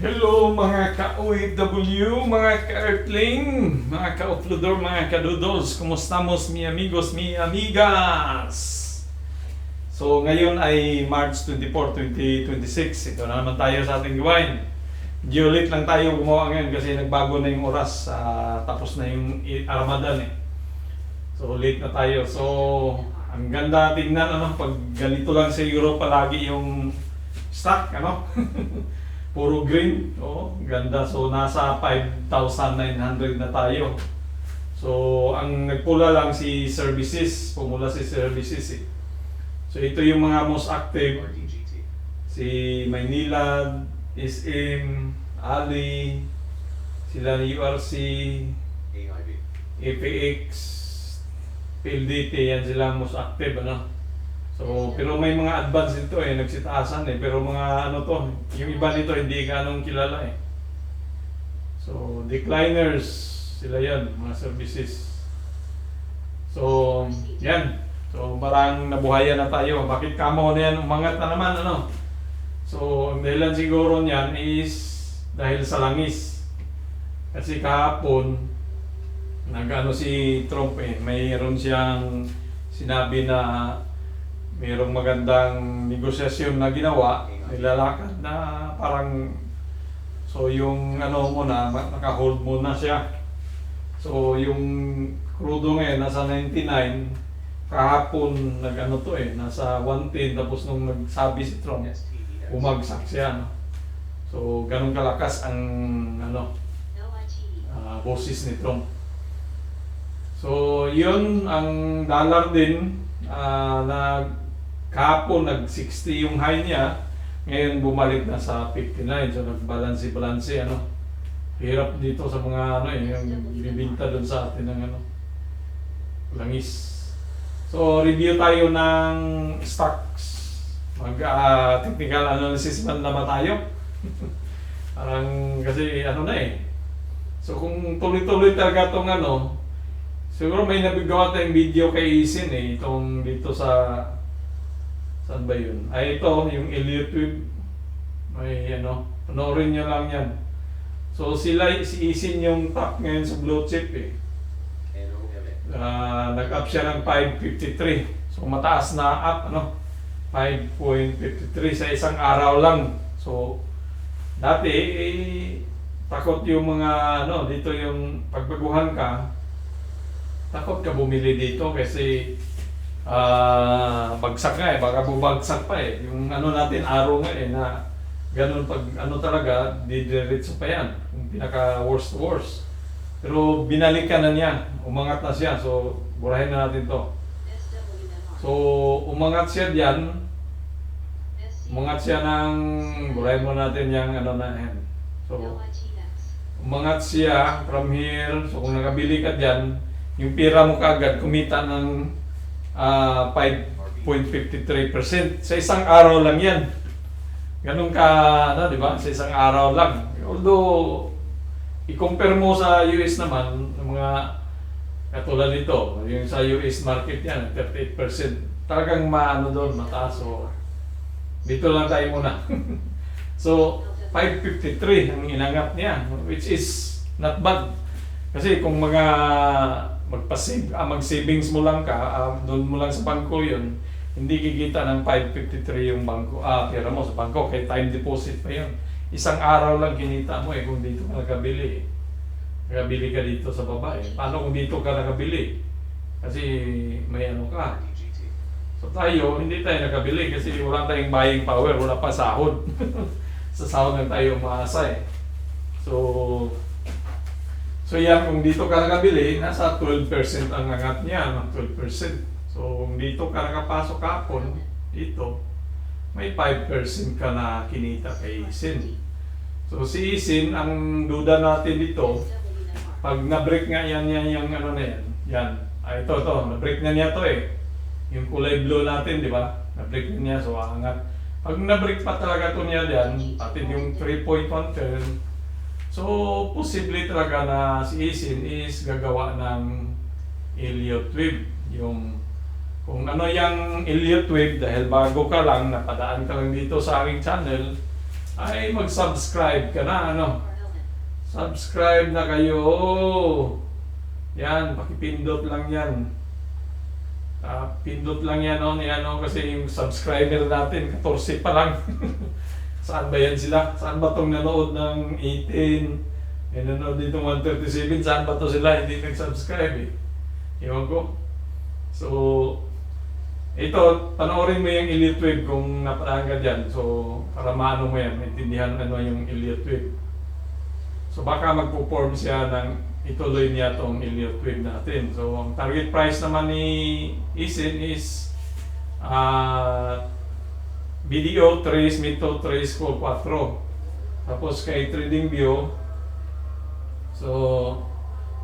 Hello mga ka-OFW, mga ka-airplane, mga ka-offloader, mga ka-doodles. Kumustamos mi amigos, mi amigas? So ngayon ay March 24, 2026. Ito na naman tayo sa ating gawain. Ulit lang tayo gumawa ngayon kasi nagbago na yung oras. Tapos na yung Ramadan eh. So late na tayo. So ang ganda tingnan pag ganito lang sa Europe palagi yung stock puro green, ganda. So nasa 5,900 na tayo. So ang nagpula lang si services, pumula si services eh. So ito yung mga most active, si Maynila, SM, Ali, sila ni URC, APX, PLDT, yan sila most active So, pero may mga advance dito nagsitaasan pero mga yung iba nito hindi ganong kilala So, decliners, sila yan, mga services. So, yan. So, parang nabuhayan na tayo. Bakit kamo na yan umangat na naman, So, ang dahilan siguro niyan is dahil sa langis. Kasi kahapon, si Trump mayroon siyang sinabi na mayroong magandang negosasyon na ginawa, nilalakad na parang yung muna, naka-hold muna siya. So yung crudo ngayon nasa 99, kahapon nasa 110, tapos nung nagsabi si Trump, bumagsak siya. So ganun kalakas ang boses ni Trump. So yun, ang dollar din na kahapon nag-60 yung high niya, ngayon bumalik na sa 59, so nagbalanse-balanse Hirap dito sa mga yung ibibinta doon sa atin ng langis. So review tayo ng stocks. Technical analysis man naman tayo. Parang kasi So kung tuloy-tuloy talaga tong siguro may nabigawa tayong video kay Isin itong dito sa saan ba yun? Ito, yung Elliott Web. May panoorin nyo lang yan. So si Isin yung top ngayon sa blue chip nag-up siya ng 553. So mataas na up 5.53 sa isang araw lang. So dati takot yung mga dito yung pagbaguhan ka. Takot ka bumili dito kasi bagsak nga baka bumagsak pa yung natin araw nga na ganun pag talaga didiretso pa yan yung pinaka worst. Pero binalikan na niya, umangat na siya, so burahin na natin to. So umangat siya diyan, umangat siya ng burahin mo natin yung So umangat siya from here, so kung nakabili ka diyan, yung pira mo kaagad kumita ng 5.53% sa isang araw lang yan. Ganun ka, di ba? Sa isang araw lang. Although, i-compare mo sa US naman, mga katulad nito, yung sa US market yan, 38%. Talagang doon, mataas. So, dito lang tayo muna. So, 5.53 ang inangat niya, which is not bad. Kasi kung mag-savings mo lang ka, doon mo lang sa bangko yun, hindi kikita ng 553 yung bangko, pera mo sa bangko, kaya time deposit pa yun. Isang araw lang kinita mo kung dito ka nakabili. Nakabili ka dito sa baba Paano kung dito ka nakabili? Kasi may ka. So tayo, hindi tayo nakabili kasi wala tayong buying power, wala pa sahod. Sa sahod na tayo umaasa So yan, kung dito ka nakabili, nasa 12% ang angat niya, 12%. So kung dito ka nakapasok kapon, dito, may 5% ka na kinita kay Isin. So si Isin, ang duda natin dito, pag na-break nga yan, yung yan. Ito, na-break na niya to Yung kulay blue natin, di ba? Na-break na niya, so angat. Pag na-break pa talaga to niya yan, pati yung 3.1 turn, so, posible talaga na si Isin is gagawa ng Elliott Wave. Kung yung Elliott Wave, dahil bago ka lang, napadaan ka lang dito sa aking channel, ay mag-subscribe ka na, ano? Subscribe na kayo. Yan, pakipindot lang yan. Pindot lang yan, oh, yan, oh, kasi yung subscriber natin, 14 pa lang. Saan ba yan sila? Saan ba itong nanood ng 18? May nanood dito 137, saan ba ito sila? Hindi nag-subscribe eh. Ewan ko. So, ito, panoorin mo yung Elliott Wave kung naparaan ka dyan. So, para maano mo yan, maintindihan ano yung Elliott Wave. So, baka magpo-form siya ng ituloy niya itong Elliott Wave natin. So, ang target price naman ni Isin is BDO 3, Mito 3, Call 4. Tapos kay TradingView, so,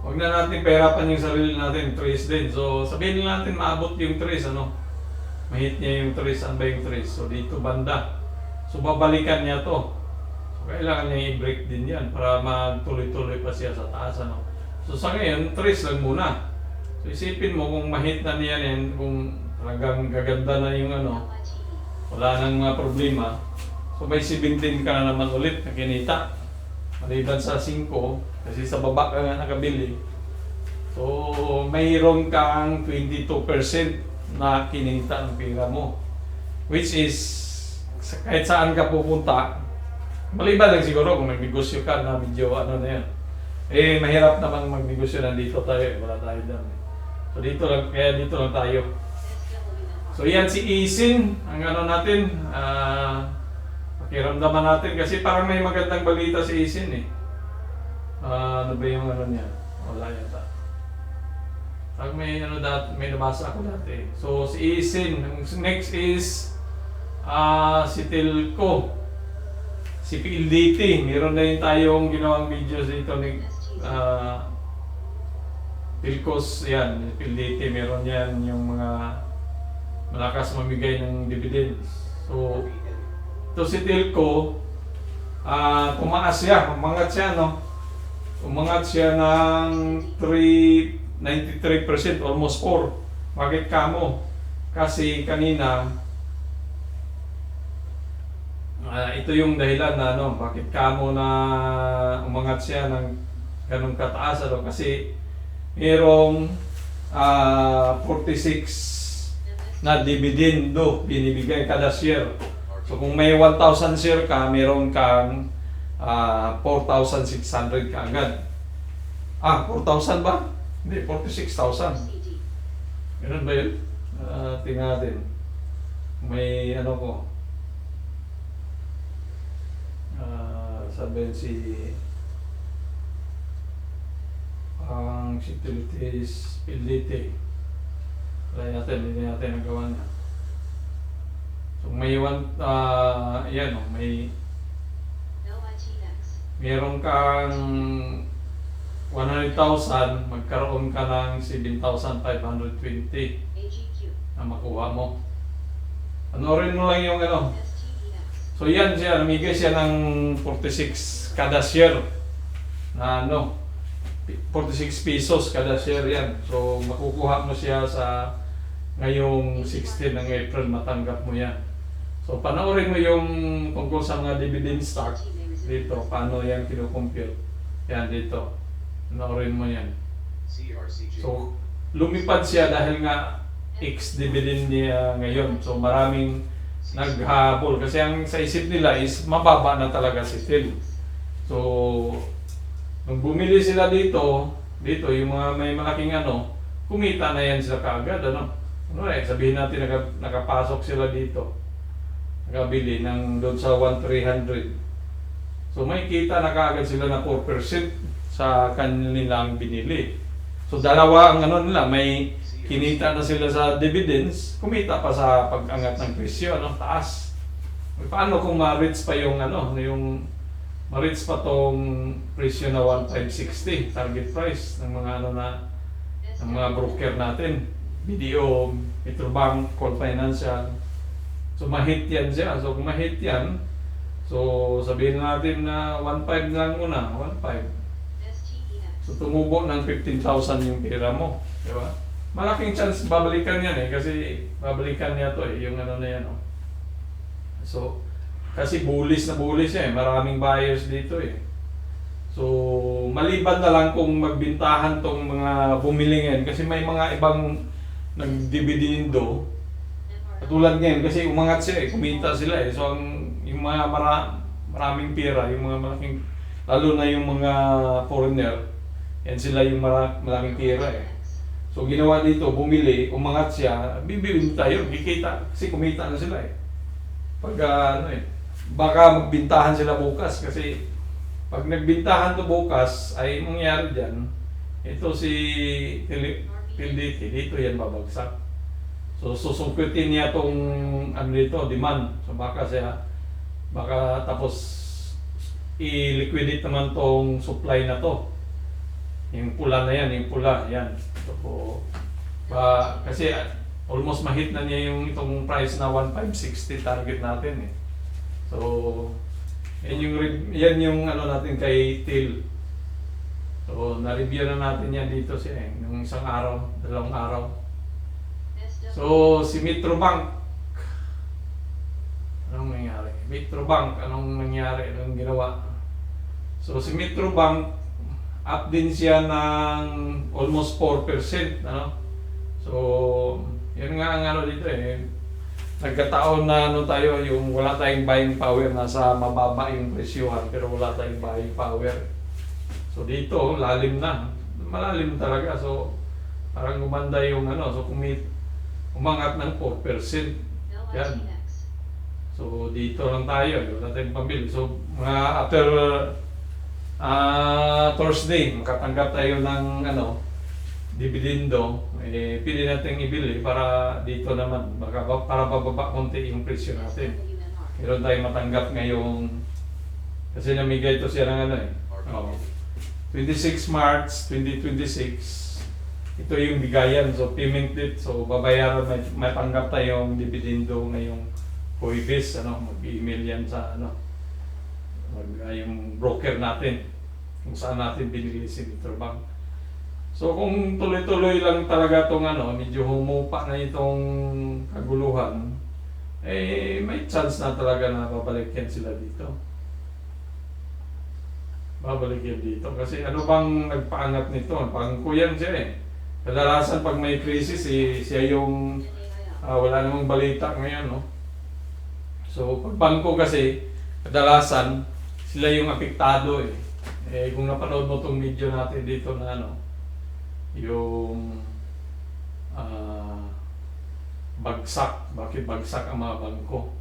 huwag na natin perapan yung sarili natin, 3 din. So, sabihin natin maabot yung 3, ano? Mahit niya yung 3, saan ba yung 3? So, dito banda. So, babalikan niya to. So, kailangan niya i-break din yan para matuloy-tuloy pa siya sa taas, ano? So, sa ngayon, 3 lang muna. So, isipin mo kung mahit na niya yan, kung talagang gaganda na yung ano, wala nang mga problema. So, may 17 ka na naman ulit na kinita. Maliban sa 5, kasi sa baba ka nga nakabili. So, mayroon kang 22% na kinita ng pera mo. Which is, kahit saan ka pupunta, maliban lang siguro kung nagnegosyo ka na medyo ano na yan. Eh, mahirap naman magnegosyo na dito tayo, wala tayo dyan. So, dito lang, kaya dito lang tayo. So, yan si Isin, ang ano natin, pakiramdaman natin kasi parang may magandang balita si Isin eh. Ano ba yung ano niya? Wala yata. Pag may ano may nabasa ako dati. So si Isin, next is si Telco. Si PLDT, meron na yung tayong ginawang videos dito ni Telcos, yan, PLDT, meron yan yung mga malakas mamigay ng dividends. So ito si Telco, tumaas siya, umangat siya, no? Umangat siya ng 93%, almost 4. Bakit kamo? Kasi kanina, ito yung dahilan na ano, bakit kamo na umangat siya ng ganung kataas, ano? Kasi mayroong 46 na dividendo binibigay kada share. So kung may 1,000 share ka, mayroon kang 4,600 ka agad. 4,000 ba? Hindi, 46,000. Ganun ba yun? Tingnan natin. May ano ko. Sabihin si ang utilities PLDT. Wala natin, hindi natin nagawa na. So may yan o, meron kang 100,000, magkaroon ka ng 7,520 na makuha mo. Anorin mo lang yung ano. So yan siya, namigay siya ng 46 kada share na ano, 46 pesos kada share yan. So makukuha mo siya sa ngayong 16 ng April, matanggap mo yan. So panoorin mo yung tungkol sa mga dividend stock dito, paano yan kinukompute. Yan dito, panoorin mo yan. So lumipad siya dahil nga ex-dividend niya ngayon. So maraming naghabol kasi ang sa isip nila is mababa na talaga si Tel. So nung bumili sila dito yung mga may malaking ano, kumita na yan sila kaagad, ano? Sabihin natin nakapasok sila dito, nakabili ng doon sa 1,300. So may kita na kaagad sila na 4% sa kanilang binili. So dalawa ang ano nila, may kinita na sila sa dividends, kumita pa sa pag-angat ng presyo, ano, taas. Paano kung ma-reach pa yung ano, yung ma-reach pa tong presyo na 1,560 target price ng mga ano na ng mga broker natin, BDO, Metrobank, Call Financial. So ma-hit yan siya. So kung ma-hit yan, so sabihin natin na 1,500 lang muna, 1,500. So tumubo ng 15,000 yung pera mo, di ba? Malaking chance babalikan yan eh, kasi babalikan niya to eh, yung ano na yan. Oh. So Kasi bullish na bullish eh, maraming buyers dito eh. So, maliban na lang kung magbintahan tong mga bumili ngayon kasi may mga ibang nagdividendo. Katulad ngayon kasi umangat sila eh, kumita sila eh. So, yung mga maraming pera, yung mga malaking, lalo na yung mga foreigner, yan sila yung malaking pera eh. So, ginawa dito, bumili, umangat siya, bibibinta yun, kikita, kasi kumita na sila eh. Pag ano eh, baka magbintahan sila bukas kasi pag nagbintahan to bukas ay mangyari dyan, ito si PLDT, dito yan babagsak. So susungkitin niya tong ano dito, demand. So baka tapos i-liquidate naman tong supply na to. Yung pula na yan, yung pula, yan. So, kasi almost mahit na niya yung itong price na 1,560 target natin eh. So, yan yung ano natin kay Till. So, na-review na natin yan dito siya eh, nung isang araw, 2 araw. So, si Metrobank, anong nangyari? Metrobank, anong nangyari? Anong ginawa? So, si Metrobank, up din siya ng almost 4%, ano? So, yun nga ang ano dito eh. Nagkataon na ano tayo, yung wala tayong buying power, nasa mababa yung presyuhan pero wala tayong buying power. So dito, lalim na. Malalim talaga. So parang gumanda yung ano, so umangat ng 4%. Yan. So dito lang tayo, wala tayong pambili. So mga after Thursday, makatanggap tayo ng ano, dividendo, eh, pili natin ibili para dito naman, para bababa konti yung presyo natin. Meron tayong matanggap ngayong, kasi namigay ito siya ng ano eh. 26 March 2026, ito yung bigayan, so payment date, so babayaran, may tanggap tayong dividendo ngayong Huwebes, ano, mag-email yan sa ano, yung broker natin, kung saan natin binili si Metrobank. So kung tuloy-tuloy lang talaga itong ano, medyo humupa na itong kaguluhan, eh may chance na talaga na babalik yan sila dito. Babalik yan dito. Kasi ano bang nagpaangat nito? Pangko yan siya eh. Kadalasan pag may crisis, eh, siya yung wala namang balita ngayon, no? So pag bangko kasi, kadalasan sila yung apektado eh. Eh kung napanood mo itong video natin dito na ano, yung bakit bagsak ang mga bangko.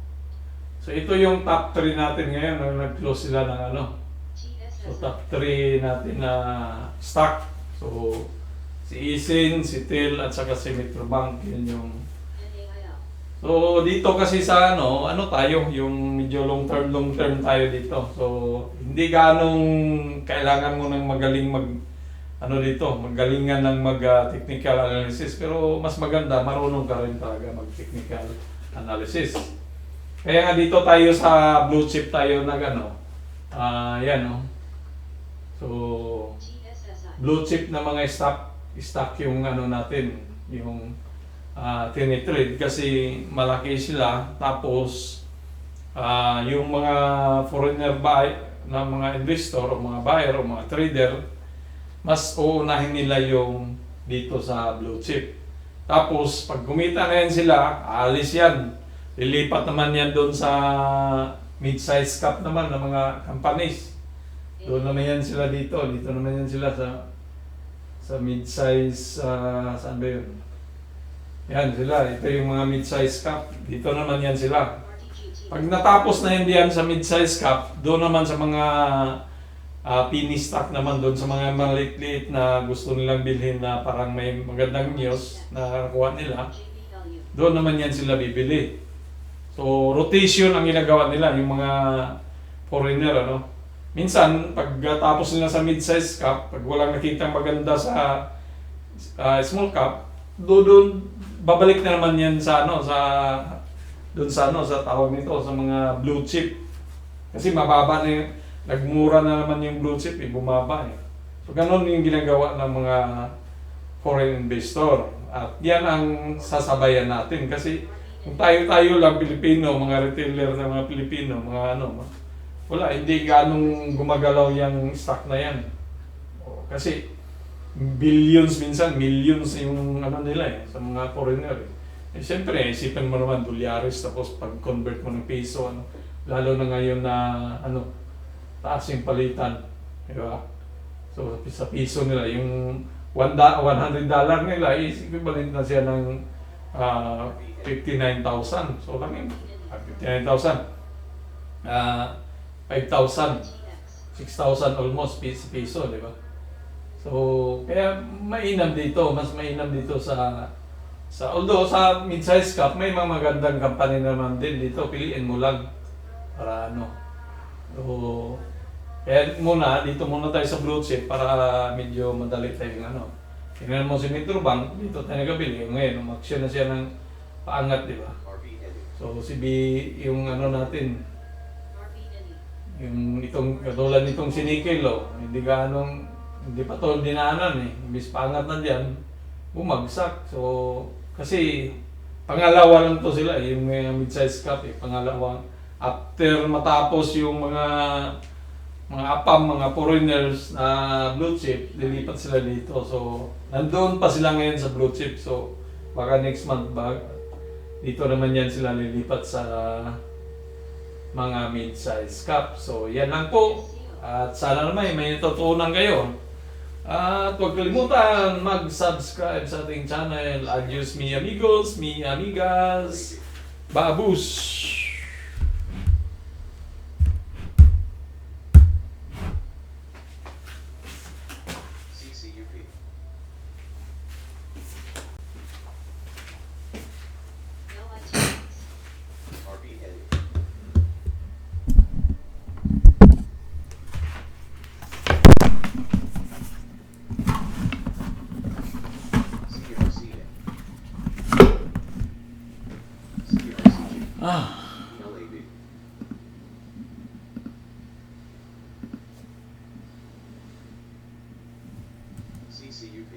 So ito yung top 3 natin ngayon, nag-close sila ng ano. So top 3 natin na stock. So si Isin, si Till at saka si Metrobank, yun yung. So dito kasi sa ano tayo, yung medyo long term tayo dito. So hindi ganong kailangan mo ng magaling magalingan ng technical analysis, pero mas maganda marunong ka rin talaga mag-technical analysis. Kaya nga dito tayo sa blue chip tayo yan no. So blue chip na mga stock yung ano natin, yung tinitrade kasi malaki sila, tapos yung mga foreigner na mga investor o mga buyer o mga trader, mas uunahin nila yung dito sa blue chip. Tapos, pag kumita na yan sila, aalis yan. Lilipat naman yan doon sa mid-size cap naman ng mga companies. Doon naman yan sila dito. Dito naman yan sila sa mid-size, saan ba yun? Yan sila. Ito yung mga mid-size cap. Dito naman yan sila. Pag natapos na yan diyan sa mid-size cap, doon naman sa mga penny stock naman, doon sa mga maliit-liit na gusto nilang bilhin na parang may magandang news na nakuha nila, doon naman yan sila bibili. So rotation ang ginagawa nila, yung mga foreigner, ano. Minsan, pag tapos nila sa mid-size cap, pag walang nakitang maganda sa small cap, doon babalik na naman yan sa sa tawag nito, sa mga blue chip. Kasi mababa na yung, nagmura na naman yung blue chip, bumaba eh. So ganun yung ginagawa ng mga foreign investor. At yan ang sasabayan natin kasi Kung tayo-tayo lang Pilipino, mga retailer na mga Pilipino, mga ano, wala, hindi ganong gumagalaw yung stock na yan. Kasi billions minsan, millions yung ano nila sa mga foreigner siyempre, isipin mo naman, dolyares, tapos pag-convert mo ng peso, ano, lalo na ngayon na ano, taas yung palitan. Di ba? So, sa piso nila, yung $100 nila is equivalent na siya ng 59,000. So, lang yun. 59,000. 5,000. 6,000 almost piso, di ba? So, kaya mainam dito. Mas mainam dito although sa mid-size cup, may mga magandang company naman din dito. Piliin mo lang para ano. So, kaya dito muna tayo sa blue chip para medyo madali tayong ano. Tingnan mo si Metrobank, dito tayo nagabili. Ngayon, umaksyon na siya ng paangat, di ba? So, si B, yung ano natin, yung katulad nitong sinikil, hindi pa to dinaanan Imbis paangat na dyan, bumagsak. So, kasi pangalawa lang to sila, yung mid-size cup pangalawa. After matapos yung mga APAM, mga foreigners na blue chip, lilipat sila dito. So, nandoon pa sila ngayon sa blue chip. So, baka next month dito naman yan sila lilipat sa mga mid-size cup. So, yan lang po. At sana naman may natutunan kayo. At huwag kalimutan mag-subscribe sa ating channel. Adios mi amigos, mi amigas. Babus! CCUP.